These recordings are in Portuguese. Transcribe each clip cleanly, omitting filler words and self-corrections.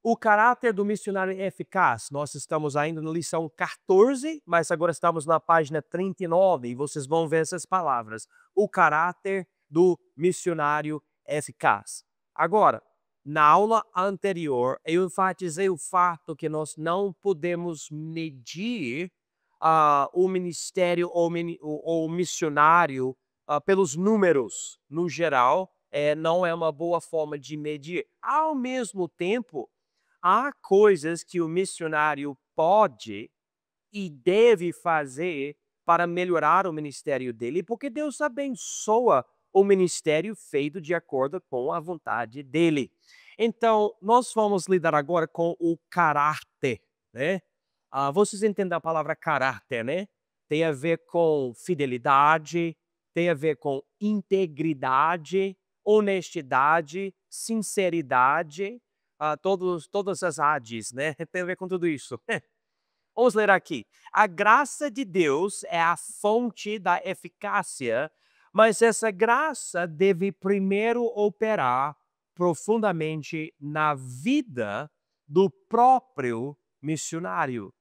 O caráter do missionário é eficaz. Nós estamos ainda na lição 14, mas agora estamos na página 39 e vocês vão ver essas palavras. O caráter do missionário é eficaz. Agora, na aula anterior, eu enfatizei o fato que nós não podemos medir o ministério ou o missionário pelos números, no geral, não é uma boa forma de medir. Ao mesmo tempo, há coisas que o missionário pode e deve fazer para melhorar o ministério dele, porque Deus abençoa o ministério feito de acordo com a vontade dele. Então, nós vamos lidar agora com o caráter, né? Vocês entendem a palavra caráter, né? Tem a ver com fidelidade, tem a ver com integridade, honestidade, sinceridade, todas as ADs, né? Tem a ver com tudo isso. Vamos ler aqui. A graça de Deus é a fonte da eficácia, mas essa graça deve primeiro operar profundamente na vida do próprio missionário.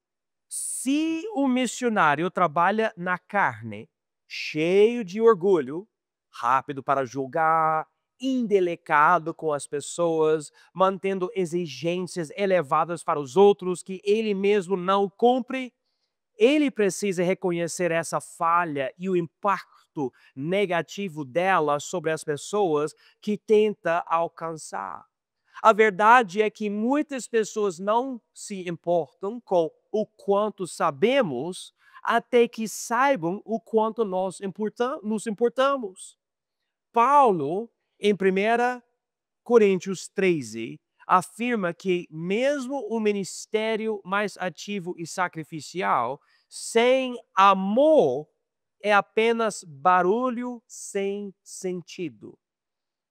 Se o missionário trabalha na carne, cheio de orgulho, rápido para julgar, indelicado com as pessoas, mantendo exigências elevadas para os outros que ele mesmo não cumpre, ele precisa reconhecer essa falha e o impacto negativo dela sobre as pessoas que tenta alcançar. A verdade é que muitas pessoas não se importam com o quanto sabemos, até que saibam o quanto nós nos importamos. Paulo, em 1 Coríntios 13, afirma que mesmo o ministério mais ativo e sacrificial, sem amor, é apenas barulho sem sentido.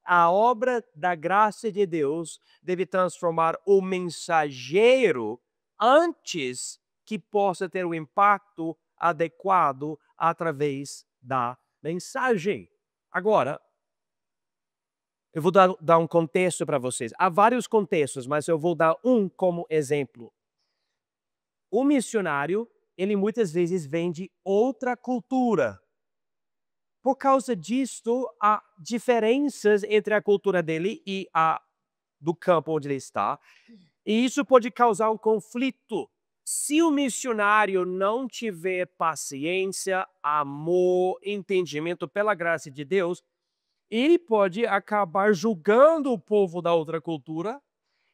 A obra da graça de Deus deve transformar o mensageiro antes que possa ter o impacto adequado através da mensagem. Agora, eu vou dar um contexto para vocês. Há vários contextos, mas eu vou dar um como exemplo. O missionário, ele muitas vezes vem de outra cultura. Por causa disto, há diferenças entre a cultura dele e a do campo onde ele está, e isso pode causar um conflito. Se o missionário não tiver paciência, amor, entendimento pela graça de Deus, ele pode acabar julgando o povo da outra cultura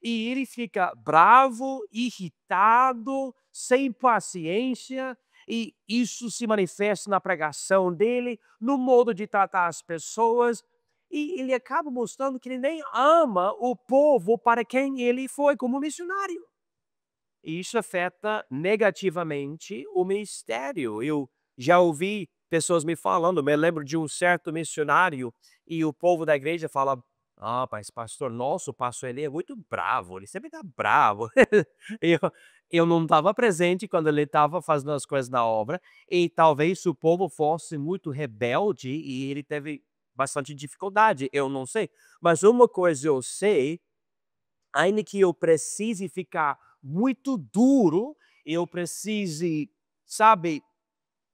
e ele fica bravo, irritado, sem paciência, e isso se manifesta na pregação dele, no modo de tratar as pessoas, e ele acaba mostrando que ele nem ama o povo para quem ele foi como missionário. E isso afeta negativamente o ministério. Eu já ouvi pessoas me falando, me lembro de um certo missionário, e o povo da igreja fala: "Ah, mas pastor, nosso pastor ele é muito bravo, ele sempre está bravo." Eu, eu não estava presente quando ele estava fazendo as coisas na obra, e talvez o povo fosse muito rebelde e ele teve bastante dificuldade, eu não sei. Mas uma coisa eu sei, ainda que eu precise ficar muito duro, eu precise, sabe,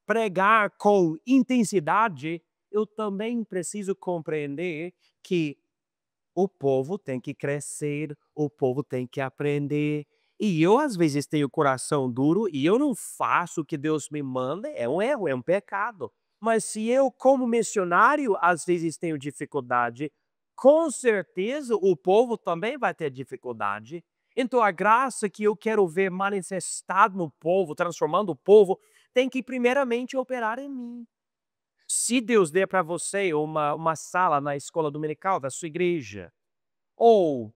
pregar com intensidade, eu também preciso compreender que o povo tem que crescer, o povo tem que aprender. E eu, às vezes, tenho o coração duro e eu não faço o que Deus me manda, é um erro, é um pecado. Mas se eu, como missionário, às vezes tenho dificuldade, com certeza o povo também vai ter dificuldade. Então, a graça que eu quero ver manifestada no povo, transformando o povo, tem que primeiramente operar em mim. Se Deus der para você uma sala na escola dominical da sua igreja, ou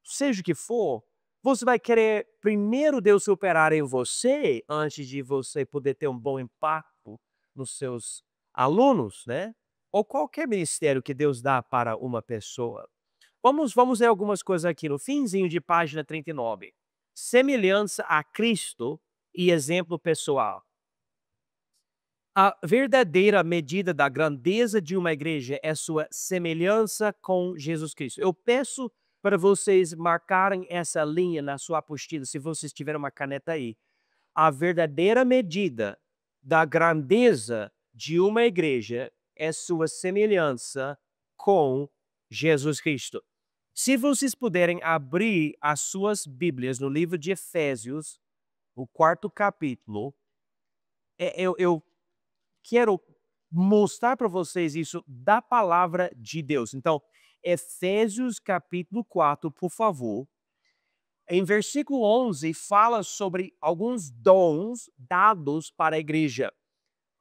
seja o que for, você vai querer primeiro Deus operar em você, antes de você poder ter um bom impacto nos seus alunos, né? Ou qualquer ministério que Deus dá para uma pessoa. Vamos ver algumas coisas aqui no finzinho de página 39. Semelhança a Cristo e exemplo pessoal. A verdadeira medida da grandeza de uma igreja é sua semelhança com Jesus Cristo. Eu peço para vocês marcarem essa linha na sua apostila, se vocês tiverem uma caneta aí. A verdadeira medida da grandeza de uma igreja é sua semelhança com Jesus Cristo. Se vocês puderem abrir as suas Bíblias no livro de Efésios, o 4º capítulo, eu quero mostrar para vocês isso da palavra de Deus. Então, Efésios capítulo 4, por favor. Em versículo 11, fala sobre alguns dons dados para a igreja.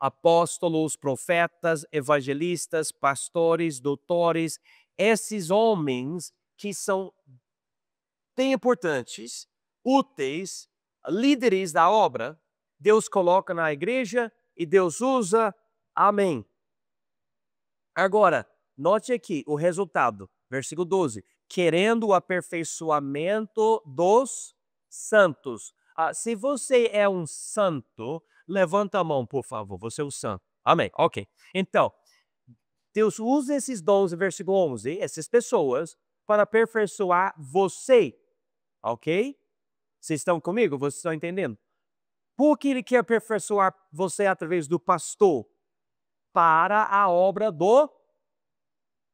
Apóstolos, profetas, evangelistas, pastores, doutores, esses homens que são bem importantes, úteis, líderes da obra, Deus coloca na igreja e Deus usa. Amém. Agora, note aqui o resultado, versículo 12. Querendo o aperfeiçoamento dos santos. Se você é um santo, levanta a mão, por favor. Você é um santo. Amém. Ok. Então, Deus usa esses dons, versículo 11, essas pessoas, para aperfeiçoar você. Ok? Vocês estão comigo? Vocês estão entendendo? Por que ele quer aperfeiçoar você através do pastor? Para a obra do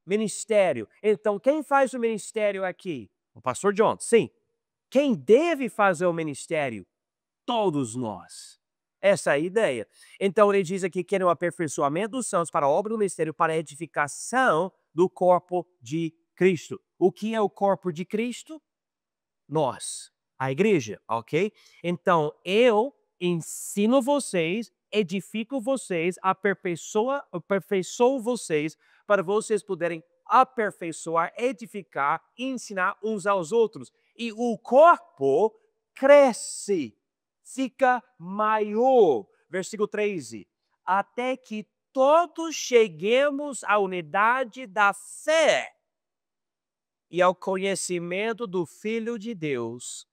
ministério. Então, quem faz o ministério aqui? O pastor John, sim. Quem deve fazer o ministério? Todos nós. Essa é a ideia. Então, ele diz aqui que é o aperfeiçoamento dos santos para a obra do ministério, para a edificação do corpo de Cristo. O que é o corpo de Cristo? Nós, a igreja, ok? Então, eu ensino vocês, edifico vocês, aperfeiçoo vocês, para vocês poderem aperfeiçoar, edificar, ensinar uns aos outros. E o corpo cresce, fica maior. Versículo 13. Até que todos cheguemos à unidade da fé e ao conhecimento do Filho de Deus,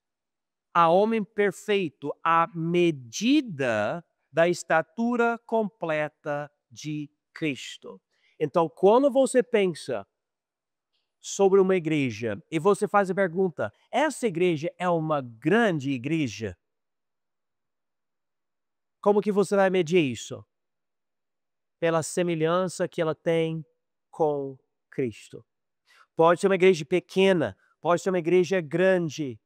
a homem perfeito, à medida da estatura completa de Cristo. Então, quando você pensa sobre uma igreja e você faz a pergunta, essa igreja é uma grande igreja? Como que você vai medir isso? Pela semelhança que ela tem com Cristo. Pode ser uma igreja pequena, pode ser uma igreja grande.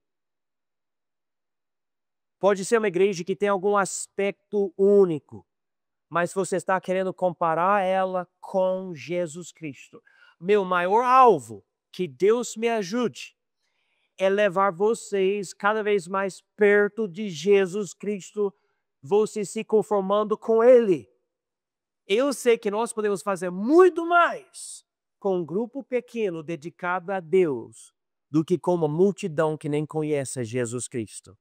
Pode ser uma igreja que tem algum aspecto único, mas você está querendo comparar ela com Jesus Cristo. Meu maior alvo, que Deus me ajude, é levar vocês cada vez mais perto de Jesus Cristo, você se conformando com Ele. Eu sei que nós podemos fazer muito mais com um grupo pequeno dedicado a Deus do que com uma multidão que nem conhece Jesus Cristo.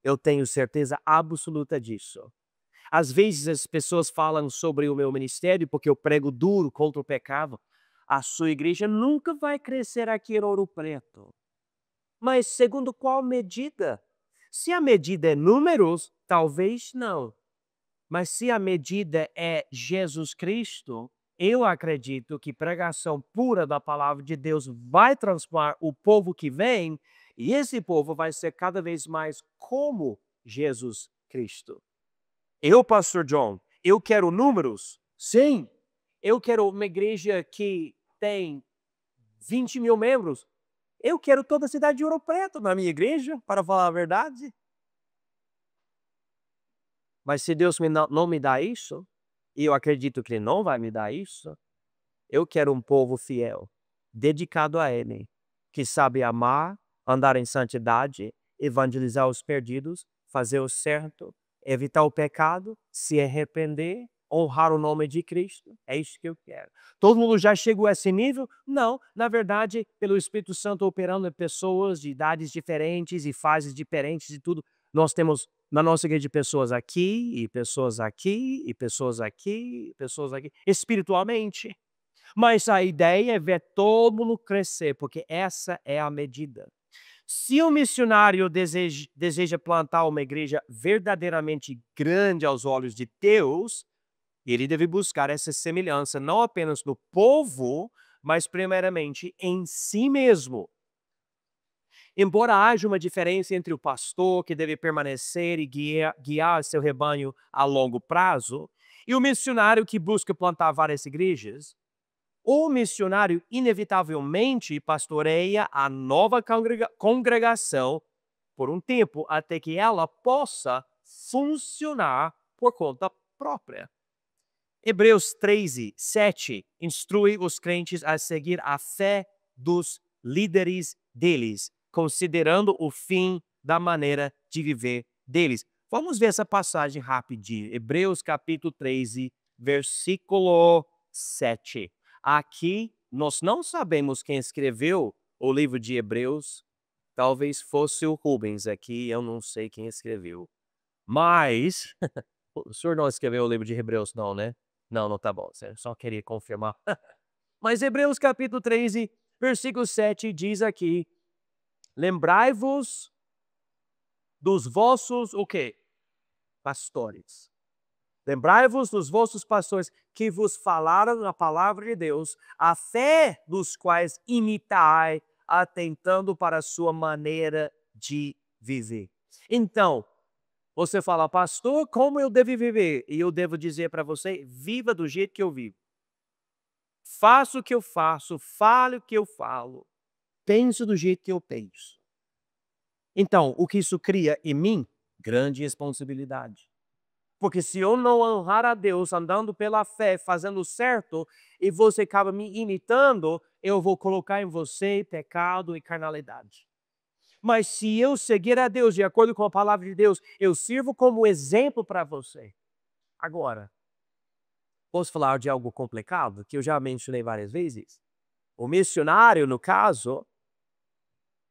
Eu tenho certeza absoluta disso. Às vezes as pessoas falam sobre o meu ministério porque eu prego duro contra o pecado. A sua igreja nunca vai crescer aqui em Ouro Preto. Mas segundo qual medida? Se a medida é números, talvez não. Mas se a medida é Jesus Cristo, eu acredito que pregação pura da palavra de Deus vai transformar o povo que vem, e esse povo vai ser cada vez mais como Jesus Cristo. Eu, pastor John, eu quero números? Sim. Eu quero uma igreja que tem 20 mil membros? Eu quero toda a cidade de Ouro Preto na minha igreja, para falar a verdade. Mas se Deus não me dá isso, e eu acredito que Ele não vai me dar isso, eu quero um povo fiel, dedicado a Ele, que sabe amar, andar em santidade, evangelizar os perdidos, fazer o certo, evitar o pecado, se arrepender, honrar o nome de Cristo. É isso que eu quero. Todo mundo já chegou a esse nível? Não. Na verdade, pelo Espírito Santo operando em pessoas de idades diferentes e fases diferentes e tudo, nós temos na nossa igreja pessoas aqui, e pessoas aqui, e pessoas aqui, e pessoas aqui, espiritualmente. Mas a ideia é ver todo mundo crescer, porque essa é a medida. Se o missionário deseja plantar uma igreja verdadeiramente grande aos olhos de Deus, ele deve buscar essa semelhança não apenas no povo, mas primeiramente em si mesmo. Embora haja uma diferença entre o pastor, que deve permanecer e guiar seu rebanho a longo prazo, e o missionário que busca plantar várias igrejas, o missionário inevitavelmente pastoreia a nova congregação por um tempo, até que ela possa funcionar por conta própria. Hebreus 13:7 instrui os crentes a seguir a fé dos líderes deles, considerando o fim da maneira de viver deles. Vamos ver essa passagem rapidinho. Hebreus capítulo 13, versículo 7. Aqui nós não sabemos quem escreveu o livro de Hebreus. Talvez fosse o Rubens aqui, eu não sei quem escreveu. Mas o senhor não escreveu o livro de Hebreus não, né? Não, não tá bom, eu só queria confirmar. Mas Hebreus capítulo 13, versículo 7 diz aqui: lembrai-vos dos vossos, o quê? Pastores. Lembrai-vos dos vossos pastores que vos falaram a palavra de Deus, a fé dos quais imitai, atentando para a sua maneira de viver. Então, você fala, pastor, como eu devo viver? E eu devo dizer para você, viva do jeito que eu vivo. Faça o que eu faço, fale o que eu falo, pense do jeito que eu penso. Então, o que isso cria em mim? Grande responsabilidade. Porque se eu não honrar a Deus andando pela fé, fazendo certo, e você acaba me imitando, eu vou colocar em você pecado e carnalidade. Mas se eu seguir a Deus de acordo com a palavra de Deus, eu sirvo como exemplo para você. Agora, posso falar de algo complicado, que eu já mencionei várias vezes? O missionário, no caso,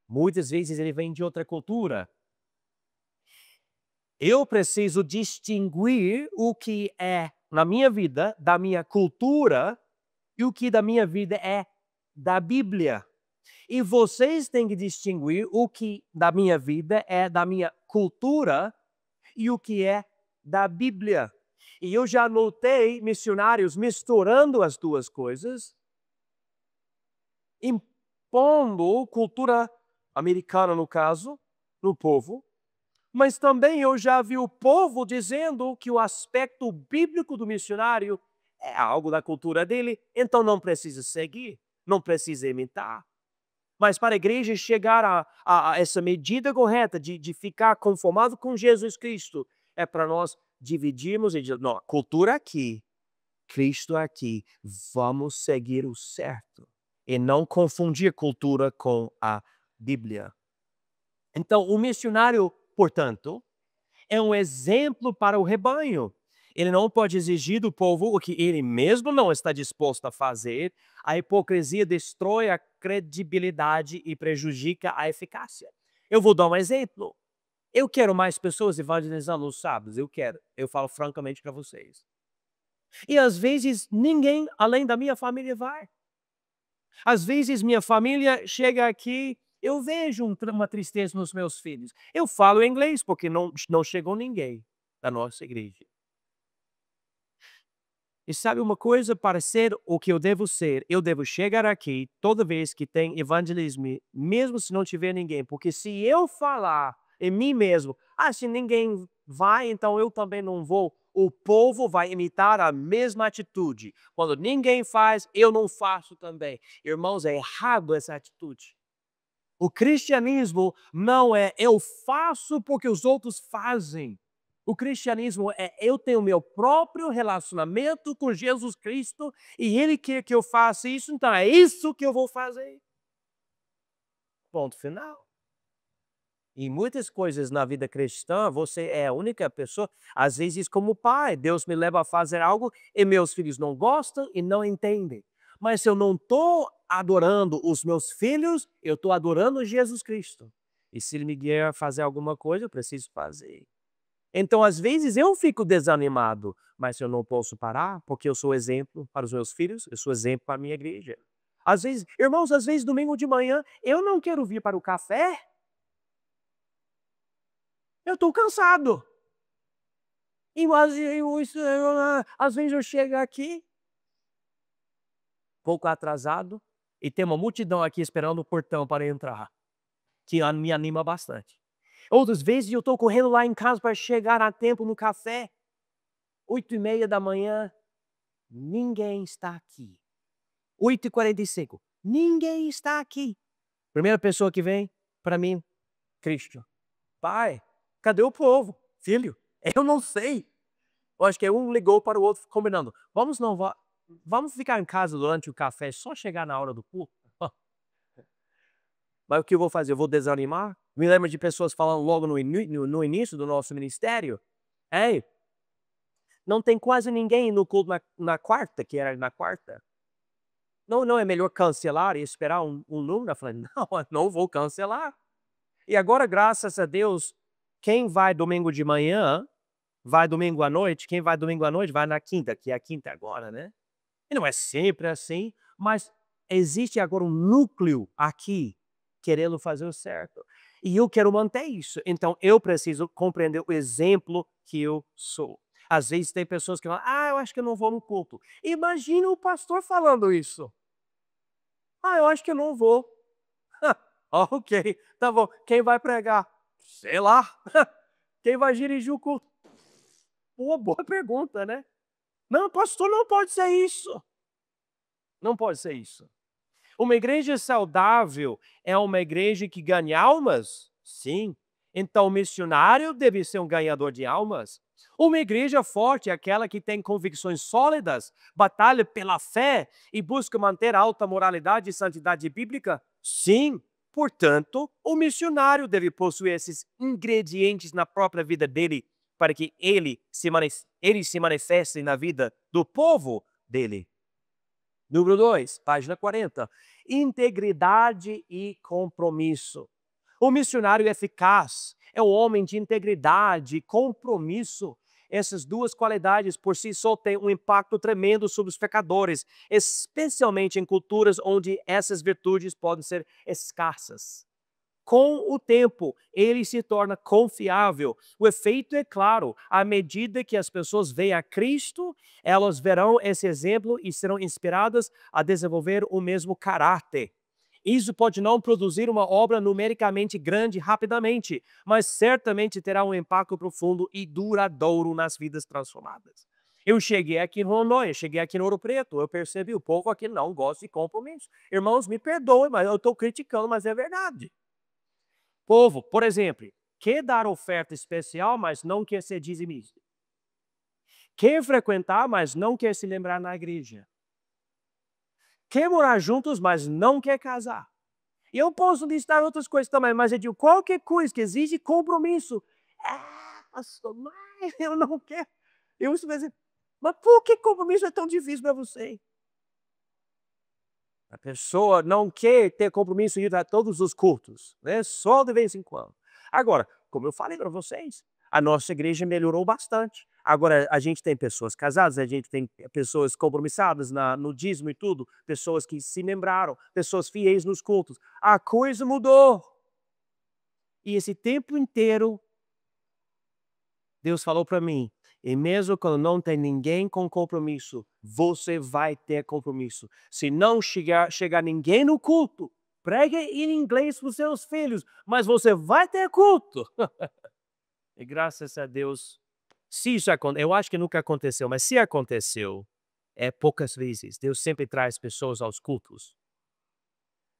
muitas vezes ele vem de outra cultura. Eu preciso distinguir o que é na minha vida, da minha cultura, e o que da minha vida é da Bíblia. E vocês têm que distinguir o que da minha vida é da minha cultura e o que é da Bíblia. E eu já notei missionários misturando as duas coisas, impondo cultura americana, no caso, no povo, mas também eu já vi o povo dizendo que o aspecto bíblico do missionário é algo da cultura dele, então não precisa seguir, não precisa imitar. Mas para a igreja chegar a essa medida correta de ficar conformado com Jesus Cristo, é para nós dividirmos e dizer, não, cultura aqui, Cristo aqui, vamos seguir o certo. E não confundir cultura com a Bíblia. Então, o missionário, portanto, é um exemplo para o rebanho. Ele não pode exigir do povo o que ele mesmo não está disposto a fazer. A hipocrisia destrói a credibilidade e prejudica a eficácia. Eu vou dar um exemplo. Eu quero mais pessoas evangelizando nos sábados, eu quero. Eu falo francamente para vocês. E às vezes ninguém além da minha família vai. Às vezes minha família chega aqui, eu vejo uma tristeza nos meus filhos. Eu falo inglês porque não chegou ninguém da nossa igreja. E sabe uma coisa? Para ser o que eu devo chegar aqui toda vez que tem evangelismo, mesmo se não tiver ninguém. Porque se eu falar em mim mesmo, se ninguém vai, então eu também não vou. O povo vai imitar a mesma atitude. Quando ninguém faz, eu não faço também. Irmãos, é errado essa atitude. O cristianismo não é eu faço porque os outros fazem. O cristianismo é eu tenho meu próprio relacionamento com Jesus Cristo e Ele quer que eu faça isso, então é isso que eu vou fazer. Ponto final. E muitas coisas na vida cristã, você é a única pessoa, às vezes como pai, Deus me leva a fazer algo e meus filhos não gostam e não entendem. Mas se eu não estou adorando os meus filhos, eu estou adorando Jesus Cristo. E se Ele me guiar a fazer alguma coisa, eu preciso fazer. Então, às vezes, eu fico desanimado, mas eu não posso parar, porque eu sou exemplo para os meus filhos, eu sou exemplo para a minha igreja. Às vezes, irmãos, às vezes, domingo de manhã, eu não quero vir para o café, eu estou cansado. E às vezes eu chego aqui, pouco atrasado, e tem uma multidão aqui esperando o portão para entrar, que me anima bastante. Outras vezes eu estou correndo lá em casa para chegar a tempo no café, 8h30 da manhã, ninguém está aqui. 8h45, ninguém está aqui. Primeira pessoa que vem para mim, Christian. Pai, cadê o povo? Filho, eu não sei. Eu acho que um ligou para o outro combinando. Vamos ficar em casa durante o café, só chegar na hora do culto? Mas o que eu vou fazer? Eu vou desanimar? Me lembro de pessoas falando logo no início do nosso ministério. Ei, não tem quase ninguém no culto na quarta, que era na quarta. Não é melhor cancelar e esperar um número? Eu falei, não, eu não vou cancelar. E agora, graças a Deus, quem vai domingo de manhã, vai domingo à noite. Quem vai domingo à noite, vai na quinta, que é a quinta agora, né? E não é sempre assim, mas existe agora um núcleo aqui querendo fazer o certo. E eu quero manter isso. Então, eu preciso compreender o exemplo que eu sou. Às vezes tem pessoas que falam, eu acho que eu não vou no culto. Imagina o pastor falando isso. Eu acho que eu não vou. Ok, tá bom. Quem vai pregar? Sei lá. Quem vai dirigir o culto? Pô, boa pergunta, né? Não, pastor, não pode ser isso. Não pode ser isso. Uma igreja saudável é uma igreja que ganha almas? Sim. Então, o missionário deve ser um ganhador de almas. Uma igreja forte é aquela que tem convicções sólidas, batalha pela fé e busca manter alta moralidade e santidade bíblica? Sim. Portanto, o missionário deve possuir esses ingredientes na própria vida dele para que ele se manifeste na vida do povo dele. Número 2, página 40. Integridade e compromisso. O missionário eficaz é um homem de integridade e compromisso. Essas duas qualidades por si só têm um impacto tremendo sobre os pecadores, especialmente em culturas onde essas virtudes podem ser escassas. Com o tempo, ele se torna confiável. O efeito é claro. À medida que as pessoas veem a Cristo, elas verão esse exemplo e serão inspiradas a desenvolver o mesmo caráter. Isso pode não produzir uma obra numericamente grande rapidamente, mas certamente terá um impacto profundo e duradouro nas vidas transformadas. Eu cheguei aqui no Rondônia, cheguei aqui no Ouro Preto, eu percebi, o povo aqui não gosta de compromisso. Irmãos, me perdoem, mas eu estou criticando, mas é verdade. Povo, por exemplo, quer dar oferta especial, mas não quer ser dizimista. Quer frequentar, mas não quer se lembrar na igreja. Quer morar juntos, mas não quer casar. E eu posso listar outras coisas também, mas eu digo, qualquer coisa que exige compromisso. Pastor, mas eu não quero. Eu estou dizendo, mas por que compromisso é tão difícil para você? A pessoa não quer ter compromisso de ir a todos os cultos, né? Só de vez em quando. Agora, como eu falei para vocês, a nossa igreja melhorou bastante. Agora, a gente tem pessoas casadas, a gente tem pessoas compromissadas no dízimo e tudo, pessoas que se lembraram, pessoas fiéis nos cultos. A coisa mudou. E esse tempo inteiro, Deus falou para mim, e mesmo quando não tem ninguém com compromisso, você vai ter compromisso. Se não chegar ninguém no culto, pregue em inglês para os seus filhos, mas você vai ter culto. E graças a Deus, se isso aconteceu, eu acho que nunca aconteceu, mas se aconteceu, é poucas vezes. Deus sempre traz pessoas aos cultos.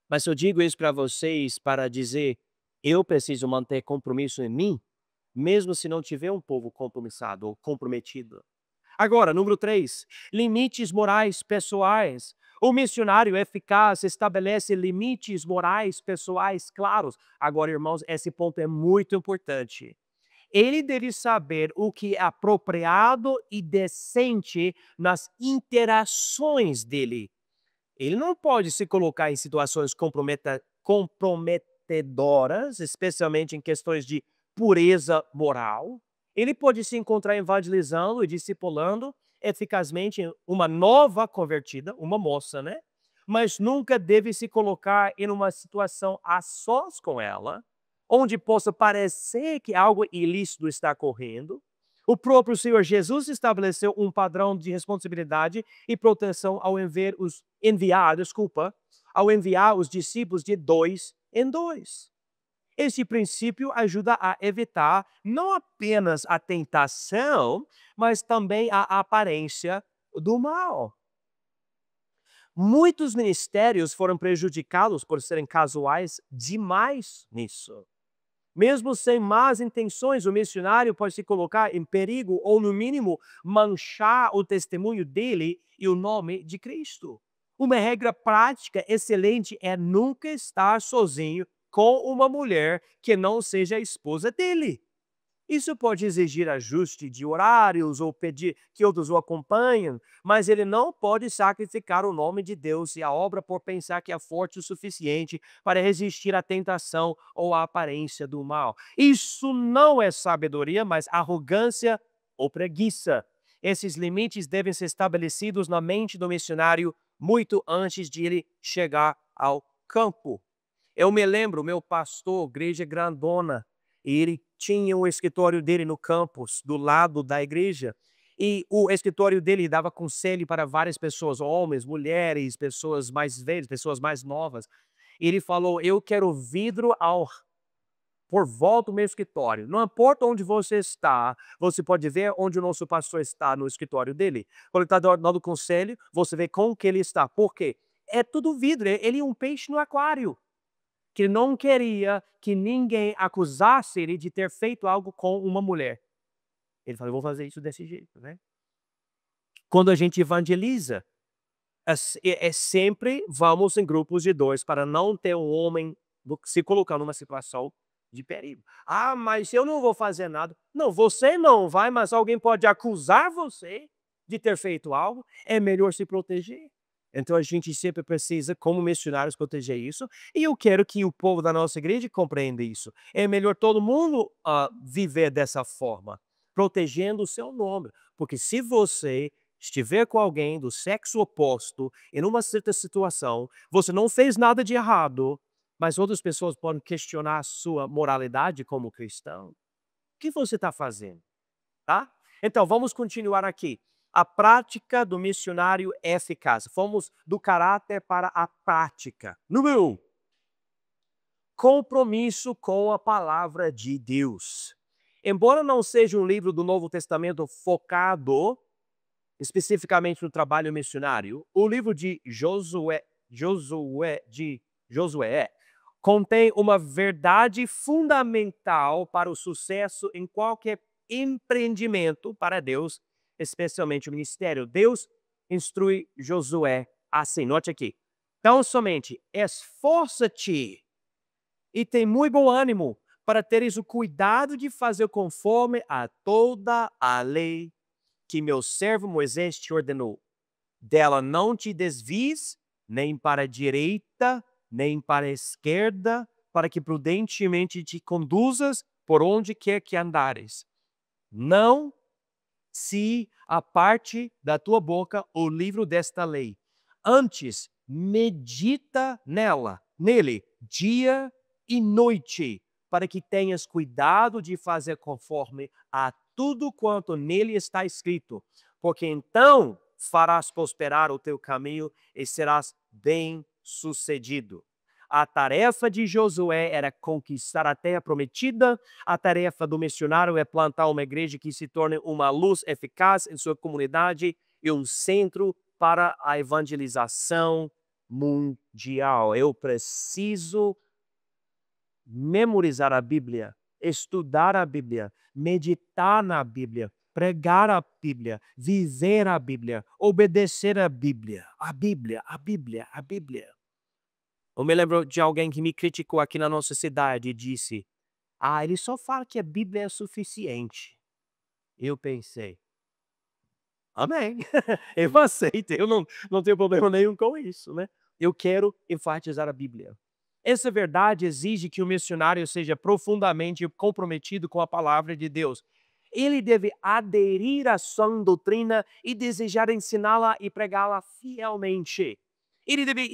Mas eu digo isso para vocês para dizer, eu preciso manter compromisso em mim, mesmo se não tiver um povo compromissado ou comprometido. Agora, número 3, limites morais pessoais. O missionário eficaz estabelece limites morais pessoais claros. Agora, irmãos, esse ponto é muito importante. Ele deve saber o que é apropriado e decente nas interações dele. Ele não pode se colocar em situações comprometedoras, especialmente em questões de pureza moral. Ele pode se encontrar evangelizando e discipulando eficazmente uma nova convertida, uma moça, né? Mas nunca deve se colocar em uma situação a sós com ela, onde possa parecer que algo ilícito está correndo. O próprio Senhor Jesus estabeleceu um padrão de responsabilidade e proteção ao enviar os discípulos de dois em dois. Esse princípio ajuda a evitar não apenas a tentação, mas também a aparência do mal. Muitos ministérios foram prejudicados por serem casuais demais nisso. Mesmo sem más intenções, o missionário pode se colocar em perigo ou, no mínimo, manchar o testemunho dele e o nome de Cristo. Uma regra prática excelente é nunca estar sozinho com uma mulher que não seja a esposa dele. Isso pode exigir ajuste de horários ou pedir que outros o acompanhem, mas ele não pode sacrificar o nome de Deus e a obra por pensar que é forte o suficiente para resistir à tentação ou à aparência do mal. Isso não é sabedoria, mas arrogância ou preguiça. Esses limites devem ser estabelecidos na mente do missionário muito antes de ele chegar ao campo. Eu me lembro, meu pastor, igreja grandona, e ele tinha o escritório dele no campus, do lado da igreja. E o escritório dele dava conselho para várias pessoas, homens, mulheres, pessoas mais velhas, pessoas mais novas. E ele falou, eu quero vidro por volta do meu escritório. Não importa onde você está, você pode ver onde o nosso pastor está no escritório dele. Quando ele está dando conselho, você vê com que ele está. Por quê? É tudo vidro, ele é um peixe no aquário. Que ele não queria que ninguém acusasse ele de ter feito algo com uma mulher. Ele falou, eu vou fazer isso desse jeito, né? Quando a gente evangeliza, sempre vamos em grupos de dois para não ter um homem se colocar numa situação de perigo. Ah, mas eu não vou fazer nada. Não, você não vai, mas alguém pode acusar você de ter feito algo. É melhor se proteger. Então a gente sempre precisa, como missionários, proteger isso. E eu quero que o povo da nossa igreja compreenda isso. É melhor todo mundo viver dessa forma, protegendo o seu nome. Porque se você estiver com alguém do sexo oposto em uma certa situação, você não fez nada de errado, mas outras pessoas podem questionar a sua moralidade como cristão. O que você está fazendo? Tá? Então, vamos continuar aqui. A prática do missionário é eficaz. Fomos do caráter para a prática. Número 1. Compromisso com a palavra de Deus. Embora não seja um livro do Novo Testamento focado especificamente no trabalho missionário, o livro de Josué contém uma verdade fundamental para o sucesso em qualquer empreendimento para Deus, especialmente o ministério. Deus instrui Josué assim, note aqui. Então somente esforça-te e tem muito bom ânimo para teres o cuidado de fazer conforme a toda a lei que meu servo Moisés te ordenou. Dela não te desvies, nem para a direita, nem para a esquerda, para que prudentemente te conduzas por onde quer que andares. Não se aparte da tua boca o livro desta lei. Antes, medita nele, dia e noite, para que tenhas cuidado de fazer conforme a tudo quanto nele está escrito, porque então farás prosperar o teu caminho e serás bem-sucedido. A tarefa de Josué era conquistar a terra prometida, a tarefa do missionário é plantar uma igreja que se torne uma luz eficaz em sua comunidade e um centro para a evangelização mundial. Eu preciso memorizar a Bíblia, estudar a Bíblia, meditar na Bíblia, pregar a Bíblia, viver a Bíblia, obedecer a Bíblia. A Bíblia, a Bíblia, a Bíblia. Eu me lembro de alguém que me criticou aqui na nossa cidade e disse, ele só fala que a Bíblia é suficiente. Eu pensei, amém, eu aceito, eu não tenho problema nenhum com isso, né? Eu quero enfatizar a Bíblia. Essa verdade exige que o missionário seja profundamente comprometido com a palavra de Deus. Ele deve aderir à sã doutrina e desejar ensiná-la e pregá-la fielmente. Ele deve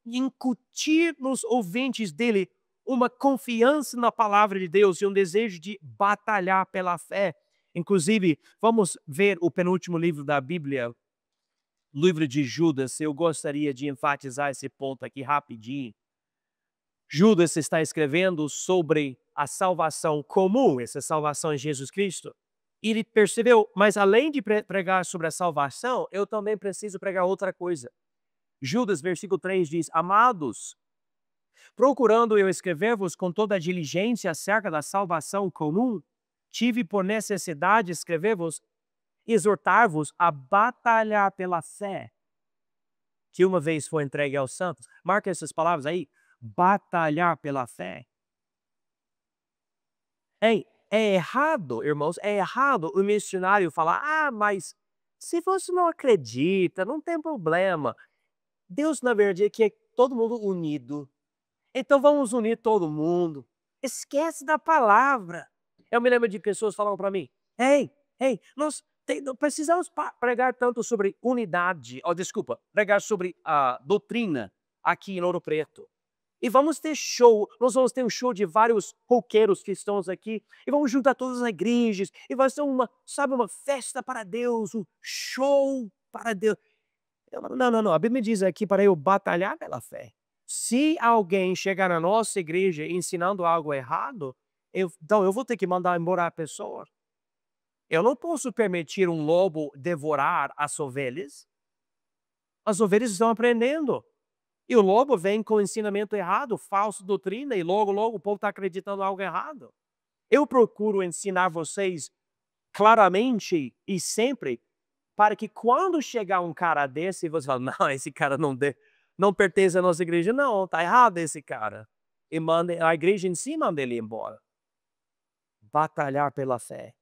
incutir nos ouvintes dele uma confiança na palavra de Deus e um desejo de batalhar pela fé. Inclusive, vamos ver o penúltimo livro da Bíblia, livro de Judas. Eu gostaria de enfatizar esse ponto aqui rapidinho. Judas está escrevendo sobre a salvação comum, essa salvação em Jesus Cristo. E ele percebeu, mas além de pregar sobre a salvação, eu também preciso pregar outra coisa. Judas, versículo 3 diz: Amados, procurando eu escrever-vos com toda a diligência acerca da salvação comum, tive por necessidade escrever-vos, exortar-vos a batalhar pela fé, que uma vez foi entregue aos santos. Marca essas palavras aí. Batalhar pela fé. É errado, irmãos, é errado o missionário falar: mas se você não acredita, não tem problema. Deus, na verdade, quer todo mundo unido. Então vamos unir todo mundo. Esquece da palavra. Eu me lembro de pessoas falando para mim: nós não precisamos pregar tanto sobre unidade, desculpa, pregar sobre a doutrina aqui em Ouro Preto. E vamos ter show, nós vamos ter um show de vários roqueiros cristãos aqui, e vamos juntar todas as igrejas, e vai ser uma festa para Deus, um show para Deus. Não, a Bíblia diz aqui para eu batalhar pela fé. Se alguém chegar na nossa igreja ensinando algo errado, então eu vou ter que mandar embora a pessoa. Eu não posso permitir um lobo devorar as ovelhas. As ovelhas estão aprendendo. E o lobo vem com ensinamento errado, falsa doutrina, e logo o povo está acreditando em algo errado. Eu procuro ensinar vocês claramente e sempre, para que quando chegar um cara desse, você fala: não, esse cara não pertence à nossa igreja, não, está errado esse cara. E a igreja em si manda ele embora. Batalhar pela fé.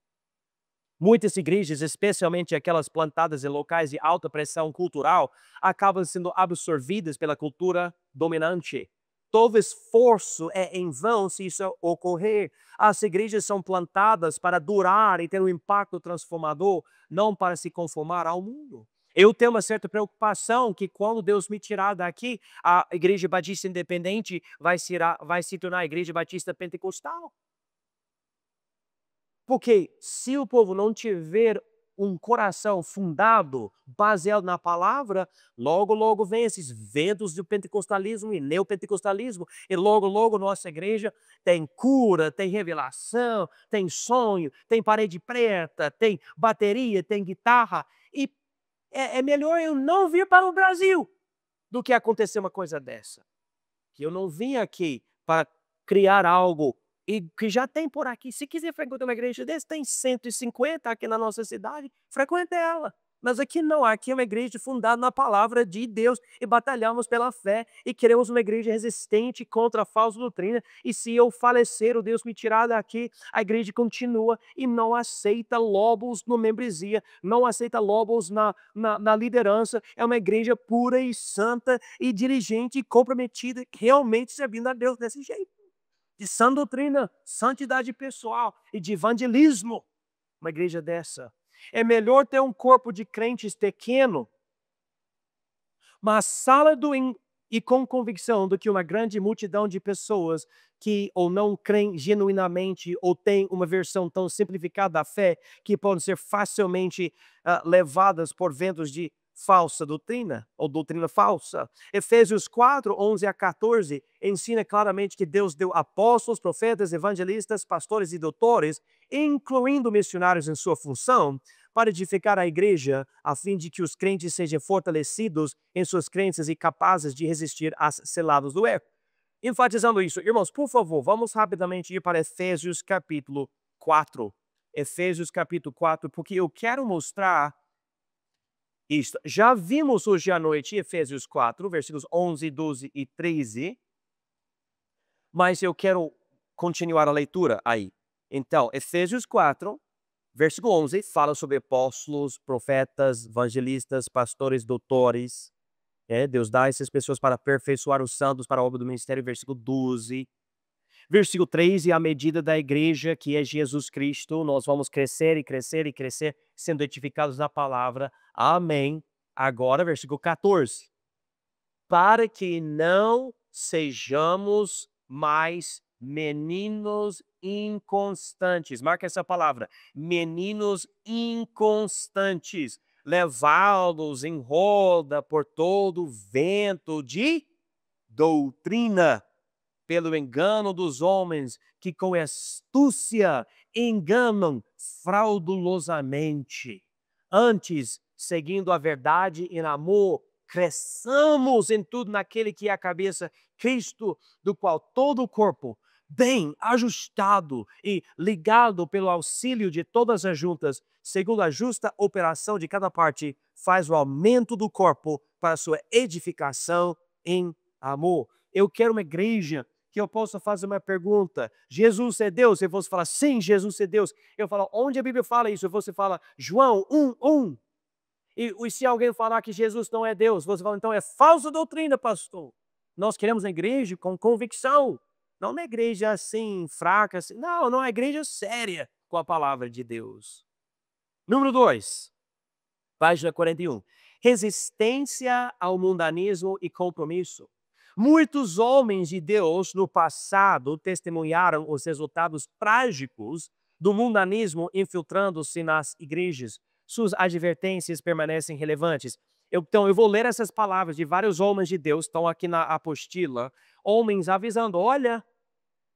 Muitas igrejas, especialmente aquelas plantadas em locais de alta pressão cultural, acabam sendo absorvidas pela cultura dominante. Todo esforço é em vão se isso ocorrer. As igrejas são plantadas para durar e ter um impacto transformador, não para se conformar ao mundo. Eu tenho uma certa preocupação que quando Deus me tirar daqui, a Igreja Batista Independente vai se tornar a Igreja Batista Pentecostal. Porque se o povo não tiver um coração fundado, baseado na palavra, logo vem esses ventos do pentecostalismo e neopentecostalismo, e logo nossa igreja tem cura, tem revelação, tem sonho, tem parede preta, tem bateria, tem guitarra, e é melhor eu não vir para o Brasil do que acontecer uma coisa dessa. Que eu não vim aqui para criar algo e que já tem por aqui. Se quiser frequentar uma igreja dessa, tem 150 aqui na nossa cidade, frequente ela. Mas aqui não, aqui é uma igreja fundada na palavra de Deus e batalhamos pela fé e queremos uma igreja resistente contra a falsa doutrina. E se eu falecer, o Deus me tirar daqui, a igreja continua e não aceita lobos no membresia, não aceita lobos na liderança. É uma igreja pura e santa e diligente e comprometida, realmente servindo a Deus desse jeito. De sã doutrina, santidade pessoal e de evangelismo. Uma igreja dessa. É melhor ter um corpo de crentes pequeno, mas sólido e com convicção, do que uma grande multidão de pessoas que ou não creem genuinamente ou têm uma versão tão simplificada da fé que podem ser facilmente levadas por ventos de falsa doutrina ou doutrina falsa. Efésios 4, 11 a 14 ensina claramente que Deus deu apóstolos, profetas, evangelistas, pastores e doutores, incluindo missionários em sua função, para edificar a igreja, a fim de que os crentes sejam fortalecidos em suas crenças e capazes de resistir às ciladas do erro. Enfatizando isso, irmãos, por favor, vamos rapidamente ir para Efésios capítulo 4. Efésios capítulo 4, porque eu quero mostrar isto. Já vimos hoje à noite Efésios 4, versículos 11, 12 e 13, mas eu quero continuar a leitura aí. Então, Efésios 4, versículo 11, fala sobre apóstolos, profetas, evangelistas, pastores, doutores. Deus dá essas pessoas para aperfeiçoar os santos para a obra do ministério. Versículo 12. Versículo 13, a medida da igreja, que é Jesus Cristo, nós vamos crescer e crescer e crescer, sendo edificados na palavra. Amém. Agora, versículo 14. Para que não sejamos mais Meninos inconstantes. Marca essa palavra. Meninos inconstantes, levados em roda por todo vento de doutrina, pelo engano dos homens que com astúcia enganam fraudulosamente. Antes, seguindo a verdade em amor, cresçamos em tudo naquele que é a cabeça, Cristo, do qual todo o corpo, bem ajustado e ligado pelo auxílio de todas as juntas, segundo a justa operação de cada parte, faz o aumento do corpo para a sua edificação em amor. Eu quero uma igreja que eu possa fazer uma pergunta. Jesus é Deus? E você fala, sim, Jesus é Deus. Eu falo, onde a Bíblia fala isso? E você fala, João 1:1. E se alguém falar que Jesus não é Deus, você fala, então é falsa doutrina, pastor. Nós queremos uma igreja com convicção. Não uma igreja assim, fraca. Assim. Não, não é uma igreja séria com a palavra de Deus. Número 2, página 41. Resistência ao mundanismo e compromisso. Muitos homens de Deus no passado testemunharam os resultados trágicos do mundanismo infiltrando-se nas igrejas. Suas advertências permanecem relevantes. Então, eu vou ler essas palavras de vários homens de Deus, estão aqui na apostila, homens avisando, olha,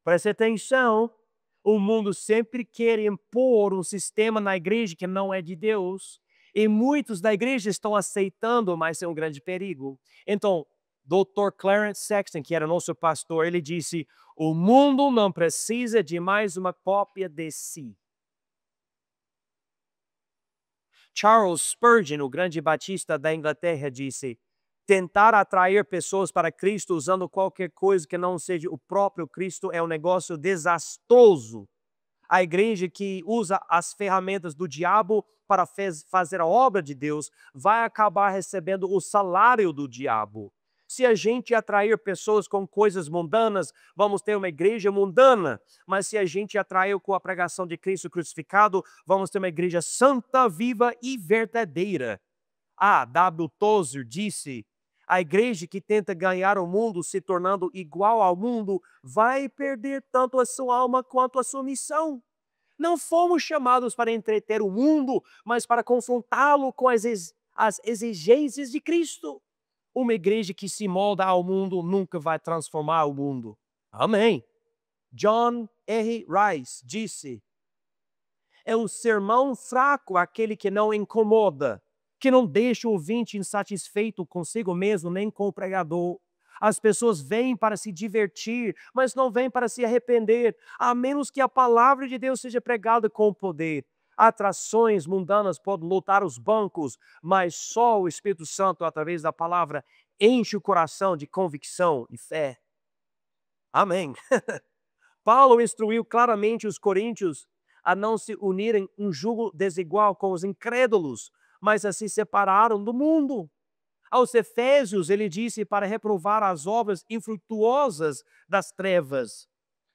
preste atenção, o mundo sempre quer impor um sistema na igreja que não é de Deus, e muitos da igreja estão aceitando, mas é um grande perigo. Então, Dr. Clarence Sexton, que era nosso pastor, ele disse, o mundo não precisa de mais uma cópia de si. Charles Spurgeon, o grande batista da Inglaterra, disse, tentar atrair pessoas para Cristo usando qualquer coisa que não seja o próprio Cristo é um negócio desastroso. A igreja que usa as ferramentas do diabo para fazer a obra de Deus vai acabar recebendo o salário do diabo. Se a gente atrair pessoas com coisas mundanas, vamos ter uma igreja mundana. Mas se a gente atrair com a pregação de Cristo crucificado, vamos ter uma igreja santa, viva e verdadeira. W. Tozer disse, a igreja que tenta ganhar o mundo se tornando igual ao mundo vai perder tanto a sua alma quanto a sua missão. Não fomos chamados para entreter o mundo, mas para confrontá-lo com as exigências de Cristo. Uma igreja que se molda ao mundo nunca vai transformar o mundo. Amém. John R. Rice disse, é um sermão fraco aquele que não incomoda, que não deixa o ouvinte insatisfeito consigo mesmo nem com o pregador. As pessoas vêm para se divertir, mas não vêm para se arrepender, a menos que a palavra de Deus seja pregada com poder. Atrações mundanas podem lotar os bancos, mas só o Espírito Santo, através da palavra, enche o coração de convicção e fé. Amém. Paulo instruiu claramente os coríntios a não se unirem em jugo desigual com os incrédulos, mas a se separaram do mundo. Aos Efésios, ele disse para reprovar as obras infrutuosas das trevas.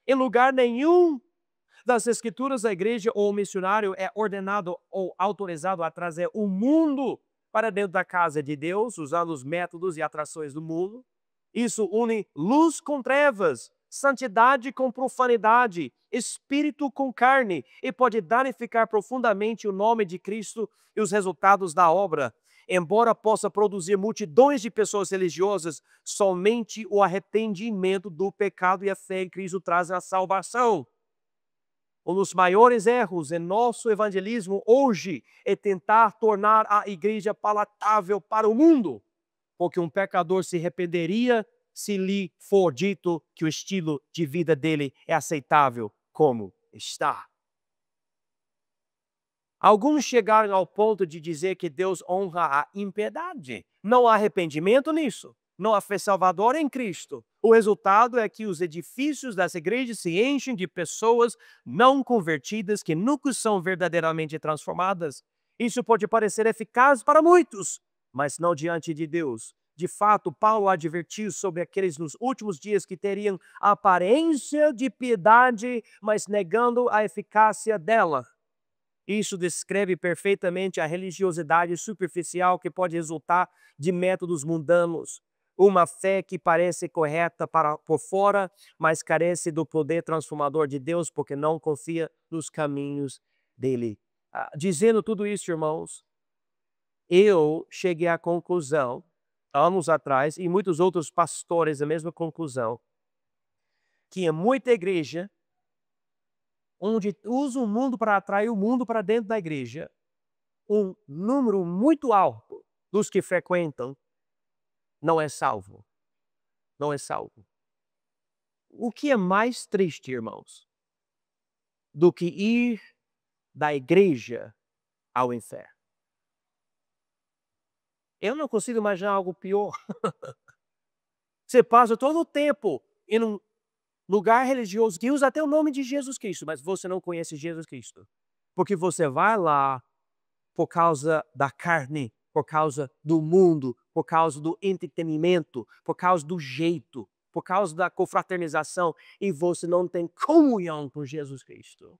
Em lugar nenhum das Escrituras, a igreja ou o missionário é ordenado ou autorizado a trazer o mundo para dentro da casa de Deus, usando os métodos e atrações do mundo. Isso une luz com trevas, santidade com profanidade, espírito com carne, e pode danificar profundamente o nome de Cristo e os resultados da obra. Embora possa produzir multidões de pessoas religiosas, somente o arrependimento do pecado e a fé em Cristo trazem a salvação. Um dos maiores erros em nosso evangelismo hoje é tentar tornar a igreja palatável para o mundo, porque um pecador se arrependeria se lhe for dito que o estilo de vida dele é aceitável como está. Alguns chegaram ao ponto de dizer que Deus honra a impiedade. Não há arrependimento nisso. Não há fé salvadora em Cristo. O resultado é que os edifícios das igrejas se enchem de pessoas não convertidas que nunca são verdadeiramente transformadas. Isso pode parecer eficaz para muitos, mas não diante de Deus. De fato, Paulo advertiu sobre aqueles nos últimos dias que teriam a aparência de piedade, mas negando a eficácia dela. Isso descreve perfeitamente a religiosidade superficial que pode resultar de métodos mundanos. uma fé que parece correta por fora, mas carece do poder transformador de Deus, porque não confia nos caminhos dele. Dizendo tudo isso, irmãos, eu cheguei à conclusão, anos atrás, e muitos outros pastores, a mesma conclusão, que é muita igreja onde usa o mundo para atrair o mundo para dentro da igreja, um número muito alto dos que frequentam não é salvo. Não é salvo. O que é mais triste, irmãos, do que ir da igreja ao inferno? Eu não consigo imaginar algo pior. Você passa todo o tempo em um lugar religioso que usa até o nome de Jesus Cristo, mas você não conhece Jesus Cristo. Porque você vai lá por causa da carne, por causa do mundo, por causa do entretenimento, por causa do jeito, por causa da confraternização, e você não tem comunhão com Jesus Cristo.